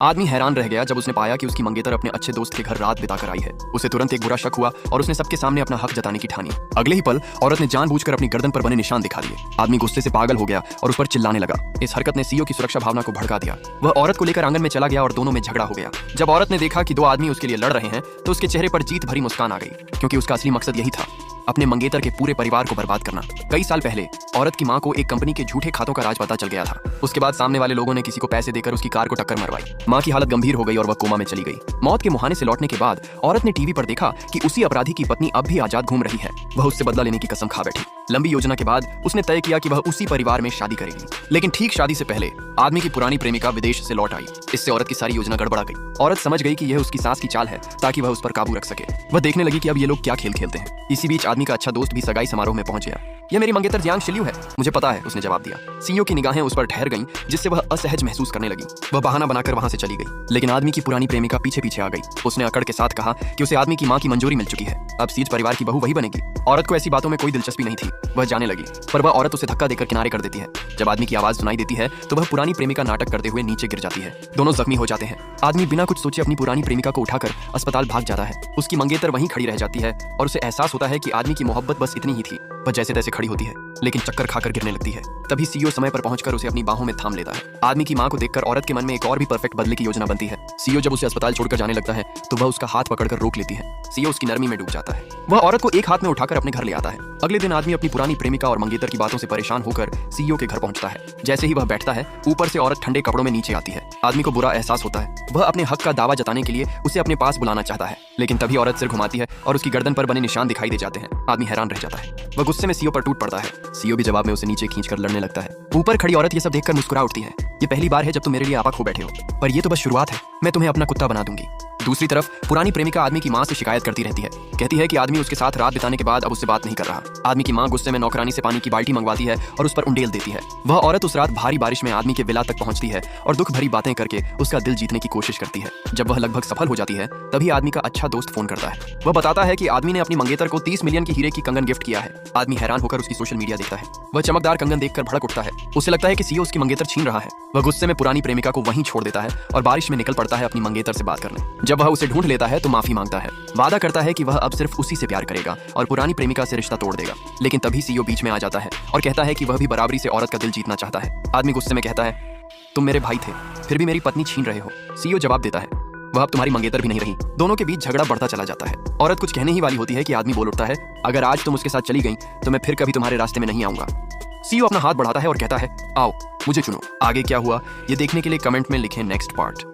आदमी हैरान रह गया जब उसने पाया कि उसकी मंगेतर अपने अच्छे दोस्त के घर रात बिताकर आई है। उसे तुरंत एक बुरा शक हुआ और उसने सबके सामने अपना हक जताने की ठानी। अगले ही पल औरत ने जानबूझकर अपनी गर्दन पर बने निशान दिखा दिए। आदमी गुस्से से पागल हो गया और उस पर चिल्लाने लगा। इस हरकत ने सीईओ की सुरक्षा भावना को भड़का दिया। वह औरत को लेकर आंगन में चला गया और दोनों में झगड़ा हो गया। जब औरत ने देखा कि दो आदमी उसके लिए लड़ रहे हैं तो उसके चेहरे पर जीत भरी मुस्कान आ गई, क्योंकि उसका असली मकसद यही था, अपने मंगेतर के पूरे परिवार को बर्बाद करना। कई साल पहले औरत की मां को एक कंपनी के झूठे खातों का राज पता चल गया था। उसके बाद सामने वाले लोगों ने किसी को पैसे देकर उसकी कार को टक्कर मरवाई। मां की हालत गंभीर हो गई और वह कोमा में चली गई। मौत के मुहाने से लौटने के बाद औरत ने टीवी पर देखा कि उसी अपराधी की पत्नी अब भी आजाद घूम रही है। वह उससे बदला लेने की कसम खा बैठी। लंबी योजना के बाद उसने तय किया कि वह उसी परिवार में शादी करेगी। लेकिन ठीक शादी से पहले आदमी की पुरानी प्रेमिका विदेश से लौट आई। इससे औरत की सारी योजना गड़बड़ा गई। औरत समझ गई कि यह उसकी सास की चाल है ताकि वह उस पर काबू रख सके। वह देखने लगी कि अब ये लोग क्या खेल खेलते हैं। इसी बीच आदमी का अच्छा दोस्त भी सगाई समारोह में पहुंच गया। यह मेरी मंगेतर जियांग शिल्यू है, मुझे पता है, उसने जवाब दिया। सीईओ की निगाहें उस पर ठहर गईं, जिससे वह असहज महसूस करने लगी। वह बहाना बनाकर वहां से चली गई। लेकिन आदमी की पुरानी प्रेमिका पीछे पीछे आ गई। उसने अकड़ के साथ कहा कि उसे आदमी की मां की मंजूरी मिल चुकी है, अब सीज परिवार की बहू वही बनेगी। औरत को ऐसी बातों में कोई दिलचस्पी नहीं थी। वह जाने लगी, पर वह औरत उसे धक्का देकर किनारे कर देती है। जब आदमी की आवाज सुनाई देती है तो वह पुरानी प्रेमिका नाटक करते हुए नीचे गिर जाती है। दोनों जख्मी हो जाते हैं। आदमी बिना कुछ सोचे अपनी पुरानी प्रेमिका को उठाकर अस्पताल भाग जाता है। उसकी मंगेतर वहीं खड़ी रह जाती है और उसे एहसास होता है कि आदमी की मोहब्बत बस इतनी ही थी। वह जैसे तैसे खड़ी होती है, लेकिन चक्कर खाकर गिरने लगती है। तभी सीईओ समय पर पहुंचकर उसे अपनी बाहों में थाम लेता है। आदमी की मां को देखकर औरत के मन में एक और भी परफेक्ट बदले की योजना बनती है। सीईओ जब उसे अस्पताल छोड़कर जाने लगता है तो वह उसका हाथ पकड़कर रोक लेती है। सीईओ उसकी नरमी में डूब जाता है। वह औरत को एक हाथ में उठाकर अपने घर ले आता है। अगले दिन आदमी अपनी पुरानी प्रेमिका और मंगेतर की बातों से परेशान होकर सीईओ के घर पहुंचता है। जैसे ही वह बैठता है, ऊपर से औरत ठंडे कपड़ों में नीचे आती है। आदमी को बुरा एहसास होता है। वह अपने हक का दावा जताने के लिए उसे अपने पास बुलाना चाहता है, लेकिन तभी औरत सिर घुमाती है और उसकी गर्दन पर बने निशान दिखाई दे जाते हैं। आदमी हैरान रह जाता है। वह गुस्से में सीईओ पर टूट पड़ता है। सीईओ भी जवाब में उसे नीचे खींचकर लड़ने लगता है। ऊपर खड़ी औरत ये सब देखकर मुस्कुरा उठती है। ये पहली बार है जब तुम मेरे लिए आपा खो बैठे हो, पर ये तो बस शुरुआत है, मैं तुम्हें अपना कुत्ता बना दूंगी। दूसरी तरफ पुरानी प्रेमिका आदमी की मां से शिकायत करती रहती है। कहती है कि आदमी उसके साथ रात बिताने के बाद अब उससे बात नहीं कर रहा। आदमी की मां गुस्से में नौकरानी से पानी की बाल्टी मंगवाती है और उस पर उंडेल देती है। वह औरत उस रात भारी बारिश में आदमी के विला तक पहुंचती है और दुख भरी बातें करके उसका दिल जीतने की कोशिश करती है। जब वह लगभग सफल हो जाती है तभी आदमी का अच्छा दोस्त फोन करता है। वह बताता है कि आदमी ने अपनी मंगेतर को 30 मिलियन की हीरे की कंगन गिफ्ट किया है। आदमी हैरान होकर उसकी सोशल मीडिया देखता है। वह चमकदार कंगन देखकर भड़क उठता है। उसे लगता है कि सीईओ उसकी मंगेतर छीन रहा है। वह गुस्से में पुरानी प्रेमिका को वहीं छोड़ देता है और बारिश में निकल पड़ता है अपनी मंगेतर से बात करने। जब वह उसे ढूंढ लेता है तो माफी मांगता है। वादा करता है कि वह अब सिर्फ उसी से प्यार करेगा और पुरानी प्रेमिका से रिश्ता तोड़ देगा। लेकिन तभी सीईओ बीच में आ जाता है और कहता है कि वह भी बराबरी से औरत का दिल जीतना चाहता है। आदमी गुस्से में कहता है, तुम मेरे भाई थे, फिर भी मेरी पत्नी छीन रहे हो। सीईओ जवाब देता है, वह अब तुम्हारी मंगेतर भी नहीं रही। दोनों के बीच झगड़ा बढ़ता चला जाता है। औरत कुछ कहने ही वाली होती है कि आदमी बोल उठता है, अगर आज तुम उसके साथ चली गई तो मैं फिर कभी तुम्हारे रास्ते में नहीं आऊंगा। सीईओ अपना हाथ बढ़ाता है और कहता है, आओ मुझे चुनो। आगे क्या हुआ ये देखने के लिए कमेंट में लिखें नेक्स्ट पार्ट।